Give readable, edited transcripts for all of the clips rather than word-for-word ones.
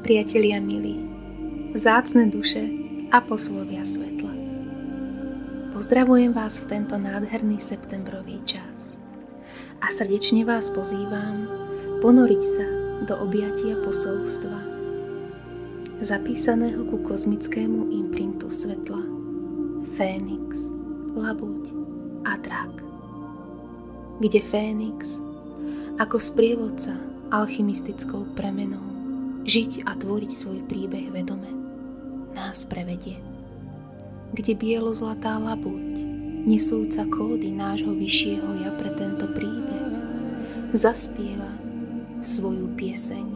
Priatelia milí, vzácne duše a poslovia svetla. Pozdravujem vás v tento nádherný septembrový čas a srdečne vás pozývam ponoriť sa do objatia posolstva zapísaného ku kozmickému imprintu svetla Fénix, Labuť a Drak, kde Fénix ako sprievodca alchymistickou premenou žiť a tvoriť svoj príbeh vedome nás prevedie, kde bielo-zlatá labuť, nesúca kódy nášho vyššieho ja pre tento príbeh, zaspieva svoju pieseň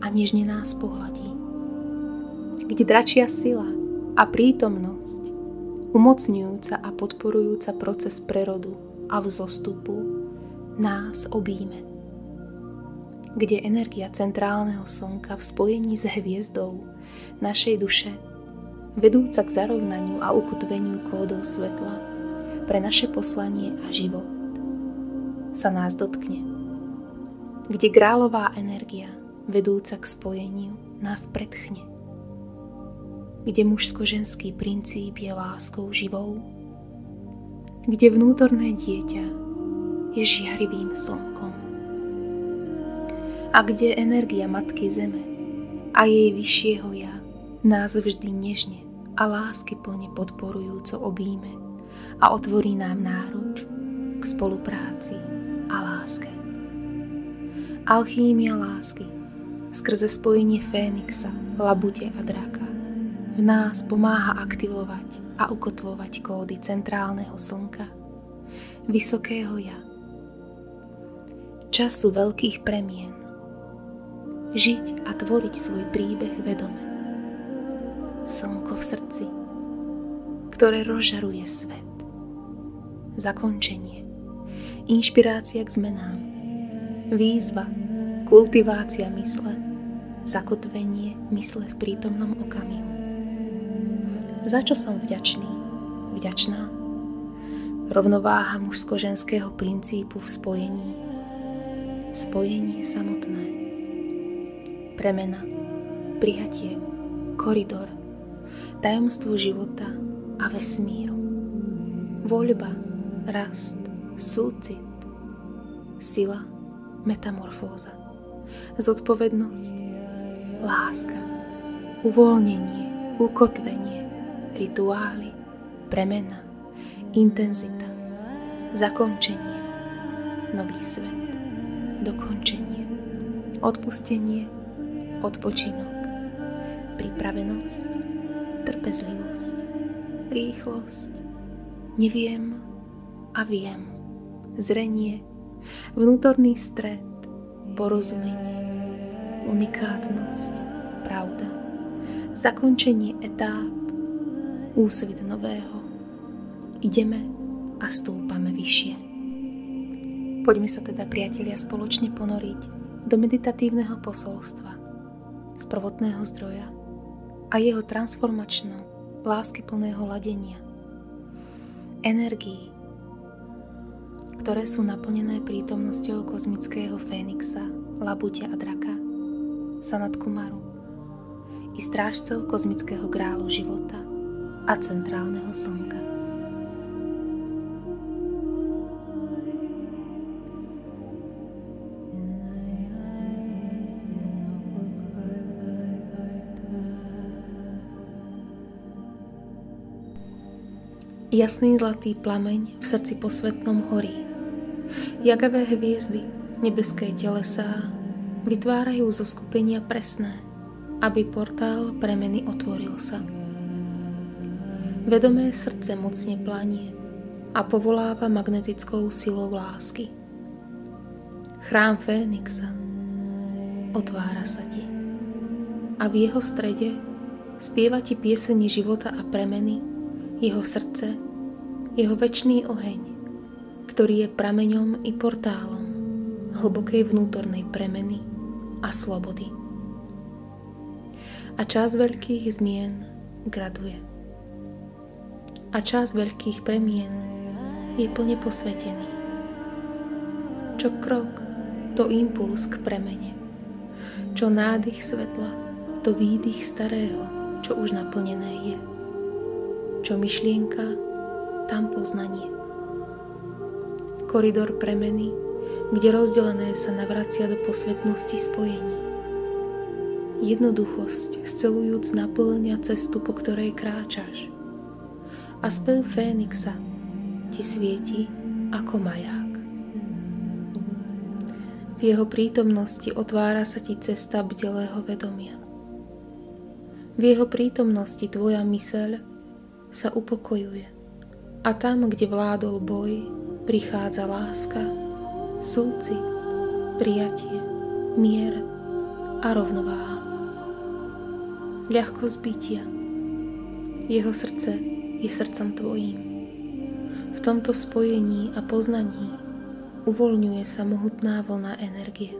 a nežne nás pohľadí, kde dračia sila a prítomnosť, umocňujúca a podporujúca proces prerodu a vzostupu, nás obíme, kde energia centrálneho slnka v spojení s hviezdou našej duše, vedúca k zarovnaniu a ukotveniu kódov svetla pre naše poslanie a život, sa nás dotkne, kde grálová energia, vedúca k spojeniu, nás predchne, kde mužsko-ženský princíp je láskou živou, kde vnútorné dieťa je žiarivým slnkom, a kde energia Matky Zeme a jej vyššieho ja nás vždy nežne a láskyplne podporujúco objíme a otvorí nám náruč k spolupráci a láske. Alchýmia lásky skrze spojenie Fénixa, Labute a Draka v nás pomáha aktivovať a ukotvovať kódy centrálneho slnka, vysokého ja, času veľkých premien, žiť a tvoriť svoj príbeh vedome. Slnko v srdci, ktoré rozžaruje svet. Zakončenie, inšpirácia k zmenám, výzva, kultivácia mysle, zakotvenie mysle v prítomnom okamihu. Za čo som vďačný, vďačná? Rovnováha mužsko-ženského princípu v spojení. Spojenie samotné. Premena, prijatie, koridor, tajomstvo života a vesmíru. Voľba, rast, súcit, sila, metamorfóza, zodpovednosť, láska, uvoľnenie, ukotvenie, rituály, premena, intenzita, zakončenie, nový svet, dokončenie, odpustenie, odpočinok, pripravenosť, trpezlivosť, rýchlosť, neviem a viem, zrenie, vnútorný stret, porozumenie, unikátnosť, pravda, zakončenie etáp, úsvit nového. Ideme a stúpame vyššie. Poďme sa teda, priatelia, spoločne ponoriť do meditatívneho posolstva z prvotného zdroja a jeho transformačno láskyplného ladenia energií, ktoré sú naplnené prítomnosťou kozmického Fénixa, Labuťa a Draka, Sanat Kumaru i strážcov kozmického grálu života a centrálneho slnka. Jasný zlatý plameň v srdci posvetnom horí. Jagavé hviezdy, nebeské telesá vytvárajú zo skupenia presné, aby portál premeny otvoril sa. Vedomé srdce mocne planie a povoláva magnetickou silou lásky. Chrám Fénixa otvára sa ti a v jeho strede spieva ti pieseň života a premeny, jeho srdce, jeho večný oheň, ktorý je prameňom i portálom hlbokej vnútornej premeny a slobody. A čas veľkých zmien graduje. A a čas veľkých premien je plne posvetený. Čo krok, to impuls k premene. Čo nádych svetla, to výdych starého, čo už naplnené je. Čo myšlienka, tam poznanie. Koridor premeny, kde rozdelené sa navracia do posvetnosti spojení. Jednoduchosť, scelujúc naplňa cestu, po ktorej kráčaš. A spev Fénixa ti svieti ako maják. V jeho prítomnosti otvára sa ti cesta bdelého vedomia. V jeho prítomnosti tvoja myseľ sa upokojuje a tam, kde vládol boj, prichádza láska, súcit, prijatie, mier a rovnováha. Ľahkosť bytia. Jeho srdce je srdcom tvojím. V tomto spojení a poznaní uvoľňuje sa mohutná vlna energie.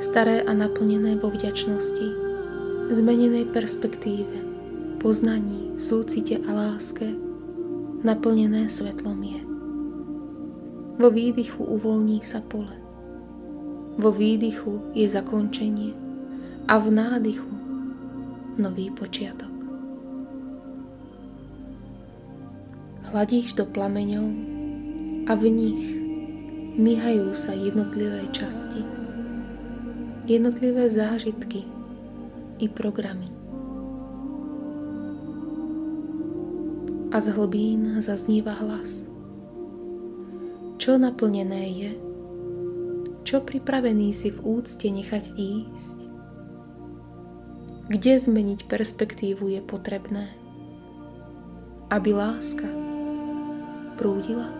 Staré a naplnené vo vďačnosti, zmenenej perspektíve, poznaní, súcite a láske, naplnené svetlom je. Vo výdychu uvoľní sa pole. Vo výdychu je zakončenie a v nádychu nový počiatok. Hladíš do plameňov a v nich myhajú sa jednotlivé časti, jednotlivé zážitky i programy. A z hlbín zaznieva hlas. Čo naplnené je? Čo pripravený si v úcte nechať ísť? Kde zmeniť perspektívu je potrebné, aby láska prúdila?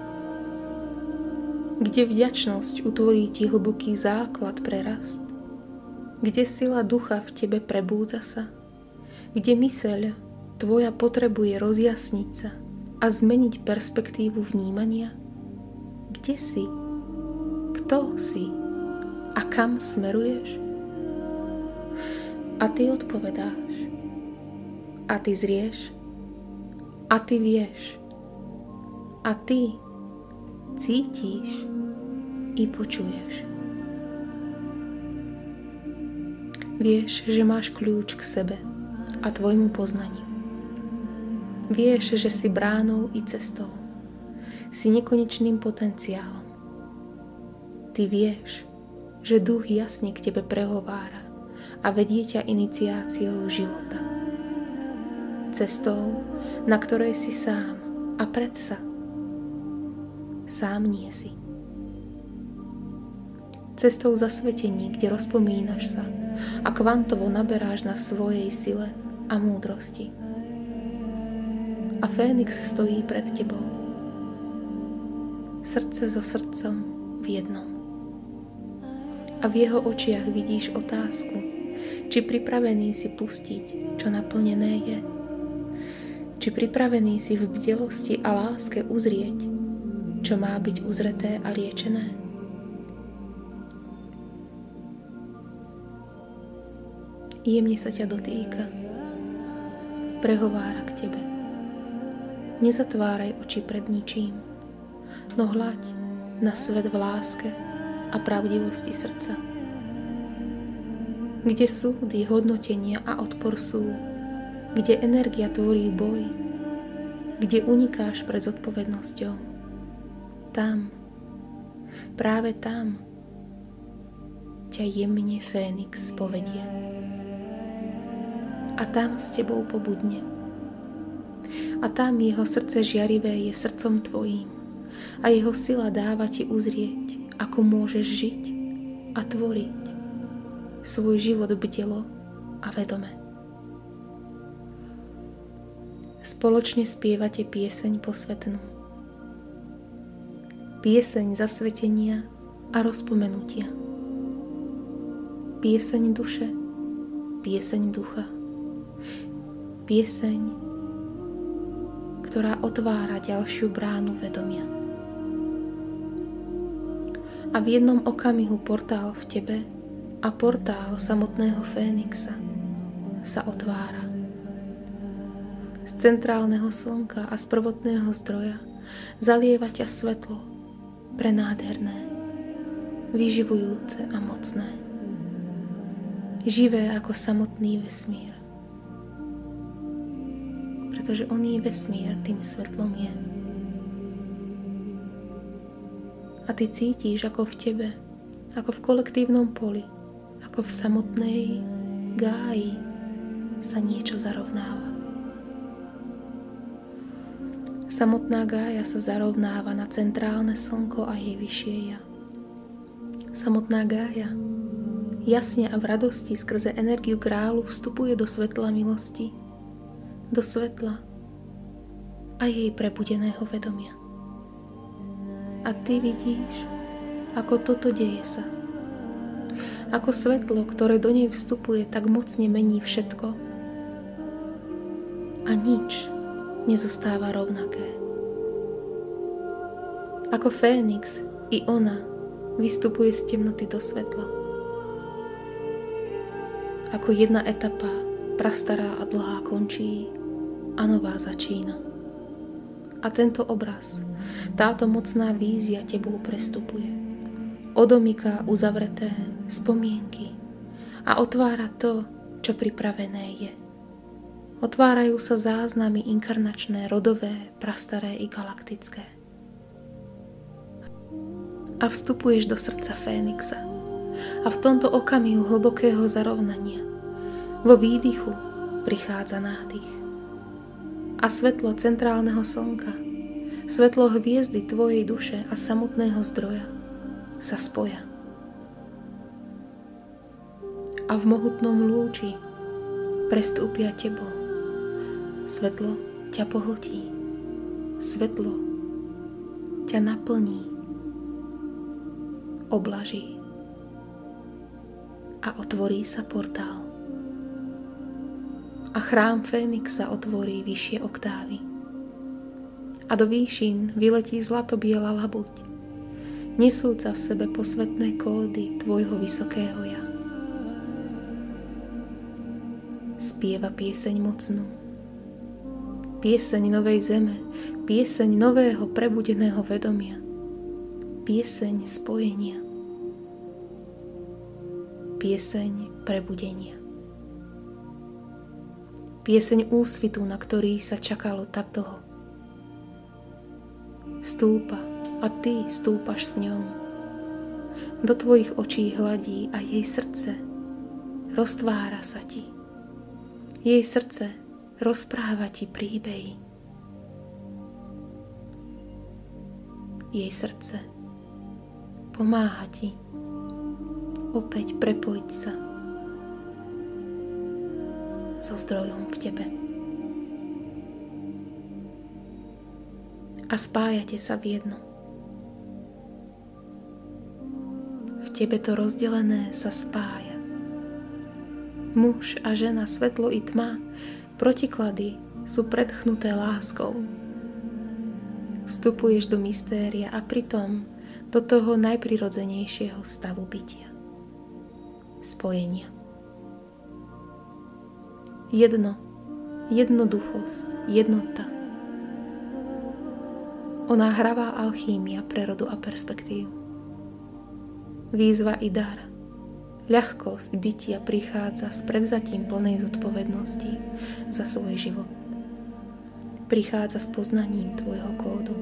Kde vďačnosť utvorí ti hlboký základ pre rast? Kde sila ducha v tebe prebúdza sa? Kde myseľ tvoja potrebuje rozjasniť sa a zmeniť perspektívu vnímania? Kde si? Kto si? A kam smeruješ? A ty odpovedáš. A ty zrieš. A ty vieš. A ty cítiš i počuješ. Vieš, že máš kľúč k sebe a tvojmu poznaniu. Vieš, že si bránou i cestou. Si nekonečným potenciálom. Ty vieš, že duch jasne k tebe prehovára a vedie ťa iniciáciou života. Cestou, na ktorej si sám a predsa sám nie si. Cestou zasvetení, kde rozpomínaš sa a kvantovo naberáš na svojej sile a múdrosti. A Fénix stojí pred tebou. Srdce so srdcom v jednom. A v jeho očiach vidíš otázku, či pripravený si pustiť, čo naplnené je. Či pripravený si v bdelosti a láske uzrieť, čo má byť uzreté a liečené. Jemne sa ťa dotýka. Prehovára k tebe. Nezatváraj oči pred ničím, no hľaď na svet v láske a pravdivosti srdca. Kde súdy, hodnotenia a odpor sú, kde energia tvorí boj, kde unikáš pred zodpovednosťou. Tam, práve tam, ťa jemne Fénix povedie. A tam s tebou pobudne. A tam jeho srdce žiarivé je srdcom tvojím a jeho sila dáva ti uzrieť, ako môžeš žiť a tvoriť svoj život bdelo a vedome. Spoločne spievate pieseň posvetnú. Pieseň zasvetenia a rozpomenutia. Pieseň duše, pieseň ducha. Pieseň, ktorá otvára ďalšiu bránu vedomia. A v jednom okamihu portál v tebe a portál samotného Fénixa sa otvára. Z centrálneho slnka a z prvotného zdroja zalieva ťa svetlo prenádherné, vyživujúce a mocné. Živé ako samotný vesmír. Pretože oný vesmír tým svetlom je. A ty cítiš, ako v tebe, ako v kolektívnom poli, ako v samotnej Gáji sa niečo zarovnáva. Samotná Gája sa zarovnáva na centrálne slnko a jej vyššie ja. Samotná Gája jasne a v radosti skrze energiu kráľu vstupuje do svetla milosti, do svetla a jej prebudeného vedomia. A ty vidíš, ako toto deje sa. Ako svetlo, ktoré do nej vstupuje, tak mocne mení všetko a nič nezostáva rovnaké. Ako Fénix i ona vystupuje z temnoty do svetla. Ako jedna etapa, prastará a dlhá končí a nová začína. A tento obraz, táto mocná vízia tebou prestupuje. Odomyká uzavreté spomienky a otvára to, čo pripravené je. Otvárajú sa záznamy inkarnačné, rodové, prastaré i galaktické. A vstupuješ do srdca Fénixa. A v tomto okamihu hlbokého zarovnania vo výdychu prichádza nádych. A svetlo centrálneho slnka, svetlo hviezdy tvojej duše a samotného zdroja sa spoja. A v mohutnom lúči prestúpia tebou. Svetlo ťa pohltí. Svetlo ťa naplní. Oblaží. A otvorí sa portál. A chrám Fénixa otvorí vyššie oktávy. A do výšin vyletí zlatobiela labuť, nesúca v sebe posvetné kódy tvojho vysokého ja. Spieva pieseň mocnú. Pieseň novej zeme, pieseň nového prebudeného vedomia, pieseň spojenia. Pieseň prebudenia. Pieseň úsvitu, na ktorý sa čakalo tak dlho. Stúpa a ty stúpaš s ňou. Do tvojich očí hladí a jej srdce roztvára sa ti. Jej srdce rozpráva ti príbehy. Jej srdce pomáha ti opäť prepojiť sa so zdrojom v tebe. A spájate sa v jedno. V tebe to rozdelené sa spája. Muž a žena, svetlo i tma, protiklady sú predchnuté láskou. Vstupuješ do mystéria a pritom do toho najprirodzenejšieho stavu bytia. Spojenia. Jednoduchosť, jednota. Ona hravá alchýmia prerodu a perspektív. Výzva i dar. Ľahkosť bytia prichádza s prevzatím plnej zodpovednosti za svoj život. Prichádza s poznaním tvojho kódu,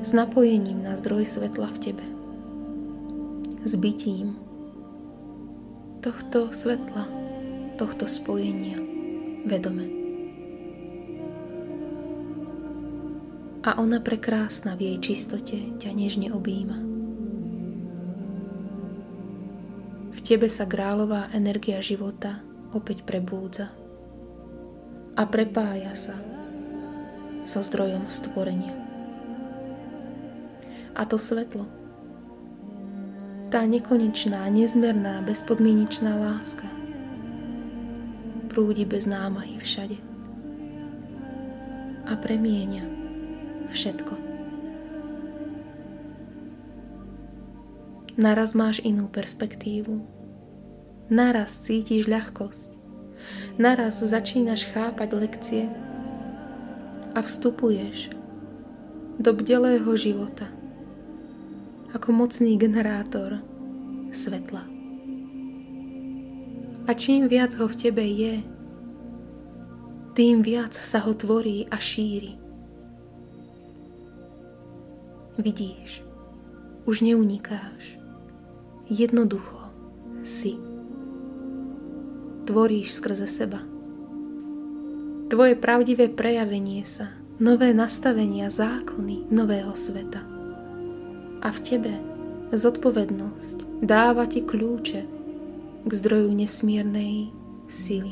s napojením na zdroj svetla v tebe, s bytím tohto svetla, tohto spojenia vedome. A ona prekrásna v jej čistote ťa nežne objíma. V tebe sa kráľová energia života opäť prebúdza a prepája sa so zdrojom stvorenia. A to svetlo, tá nekonečná, nezmerná, bezpodmienečná láska prúdi bez námahy všade a premieňa všetko. Naraz máš inú perspektívu. Naraz cítiš ľahkosť. Naraz začínaš chápať lekcie a vstupuješ do bdelého života ako mocný generátor svetla. A čím viac ho v tebe je, tým viac sa ho tvorí a šíri. Vidíš, už neunikáš. Jednoducho si. Tvoríš skrze seba. Tvoje pravdivé prejavenie sa, nové nastavenia, zákony nového sveta. A v tebe zodpovednosť dáva ti kľúče k zdroju nesmiernej sily.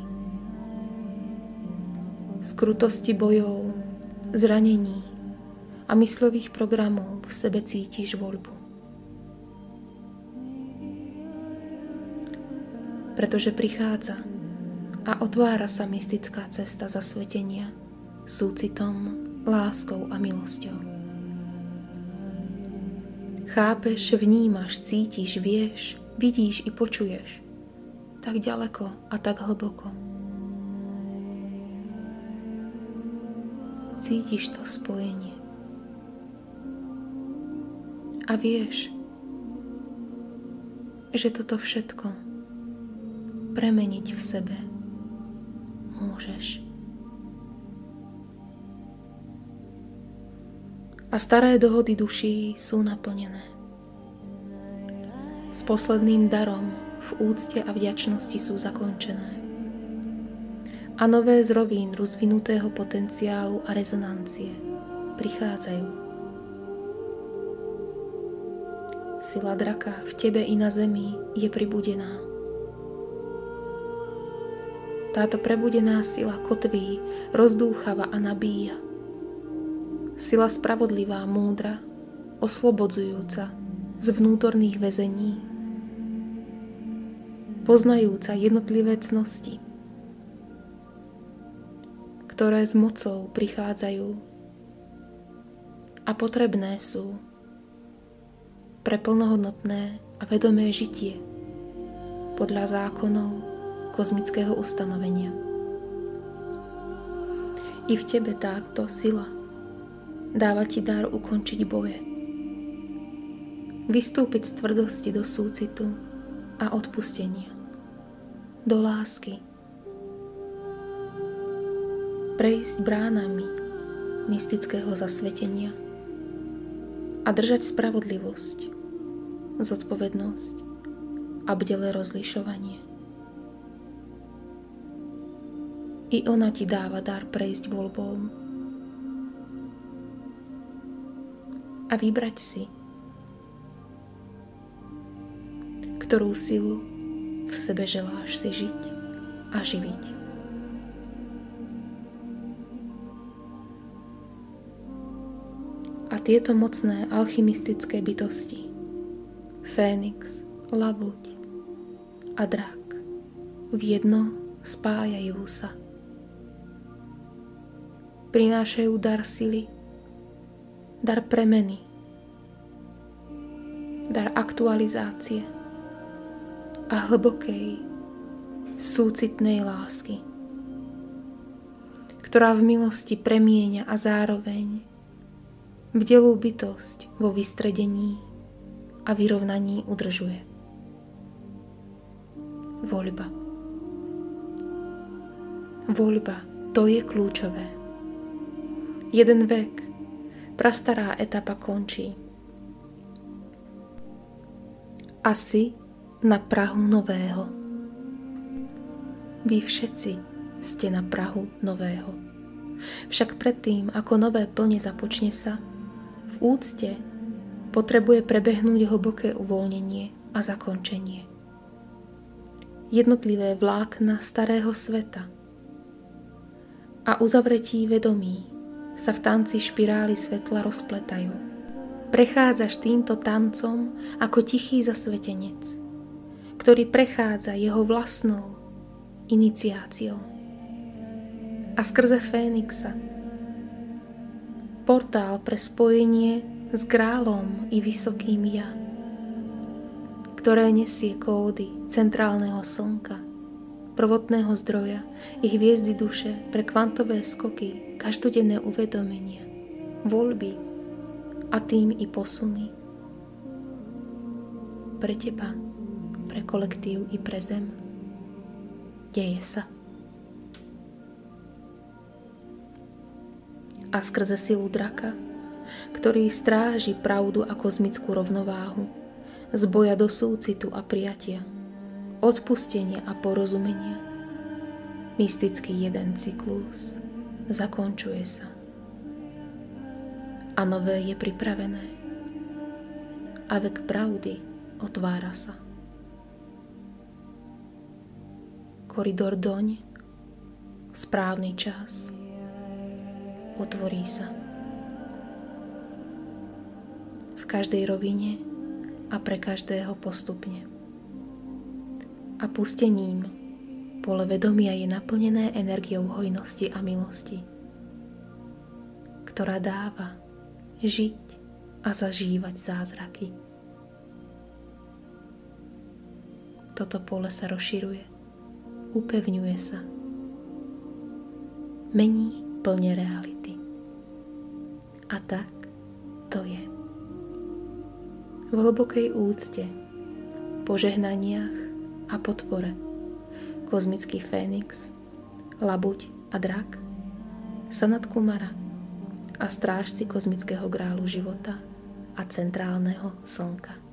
Z krutosti bojov, zranení a myslových programov v sebe cítiš voľbu. Pretože prichádza a otvára sa mystická cesta zasvetenia súcitom, láskou a milosťou. Chápeš, vnímaš, cítiš, vieš, vidíš i počuješ tak ďaleko a tak hlboko. Cítiš to spojenie. A vieš, že toto všetko premeniť v sebe môžeš. A staré dohody duší sú naplnené. S posledným darom v úcte a vďačnosti sú zakončené. A nové z rovín rozvinutého potenciálu a rezonancie prichádzajú. Sila draka v tebe i na zemi je pribudená. Táto prebudená sila kotví, rozdúchava a nabíja. Sila spravodlivá, múdra, oslobodzujúca z vnútorných väzení, poznajúca jednotlivé cnosti, ktoré s mocou prichádzajú a potrebné sú pre plnohodnotné a vedomé žitie podľa zákonov kozmického ustanovenia. I v tebe táto sila dáva ti dar ukončiť boje, vystúpiť z tvrdosti do súcitu a odpustenia, do lásky, prejsť bránami mystického zasvetenia a držať spravodlivosť, zodpovednosť a bdelé rozlišovanie. I ona ti dáva dar prejsť voľbou a vybrať si, ktorú silu v sebe želáš si žiť a živiť. A tieto mocné alchymistické bytosti, Fénix, labuť a drak, v jedno spájajú sa. Prinášajú dar sily, dar premeny, dar aktualizácie a hlbokej, súcitnej lásky, ktorá v milosti premieňa a zároveň bdelú bytosť vo vystredení a vyrovnaní udržuje. Voľba. Voľba, to je kľúčové. Jeden vek, prastará etapa končí. Asi na prahu nového. Vy všetci ste na prahu nového. Však predtým, ako nové plne započne sa, v úcte potrebuje prebehnúť hlboké uvoľnenie a zakončenie. Jednotlivé vlákna starého sveta a uzavretí vedomí sa v tanci špirály svetla rozpletajú. Prechádzaš týmto tancom ako tichý zasvetenec, ktorý prechádza jeho vlastnou iniciáciou. A skrze Fénixa portál pre spojenie s grálom i vysokým ja, ktoré nesie kódy centrálneho slnka prvotného zdroja i hviezdy duše pre kvantové skoky, každodenné uvedomenia, voľby a tým i posuny. Pre teba, pre kolektív i pre zem. Deje sa. A skrze silu draka, ktorý stráži pravdu a kozmickú rovnováhu, z boja do súcitu a prijatia, odpustenia a porozumenia, mystický jeden cyklus zakončuje sa. A nové je pripravené. A vek pravdy otvára sa. Koridor doň, správny čas, otvorí sa. V každej rovine a pre každého postupne. A pustením pole vedomia je naplnené energiou hojnosti a milosti, ktorá dáva žiť a zažívať zázraky. Toto pole sa rozširuje, upevňuje sa, mení plne reality. A tak to je. V hlbokej úcte, požehnaniach a podpore kozmický Fénix, labuť a drak, Sanat Kumara a strážci kozmického grálu života a centrálneho slnka.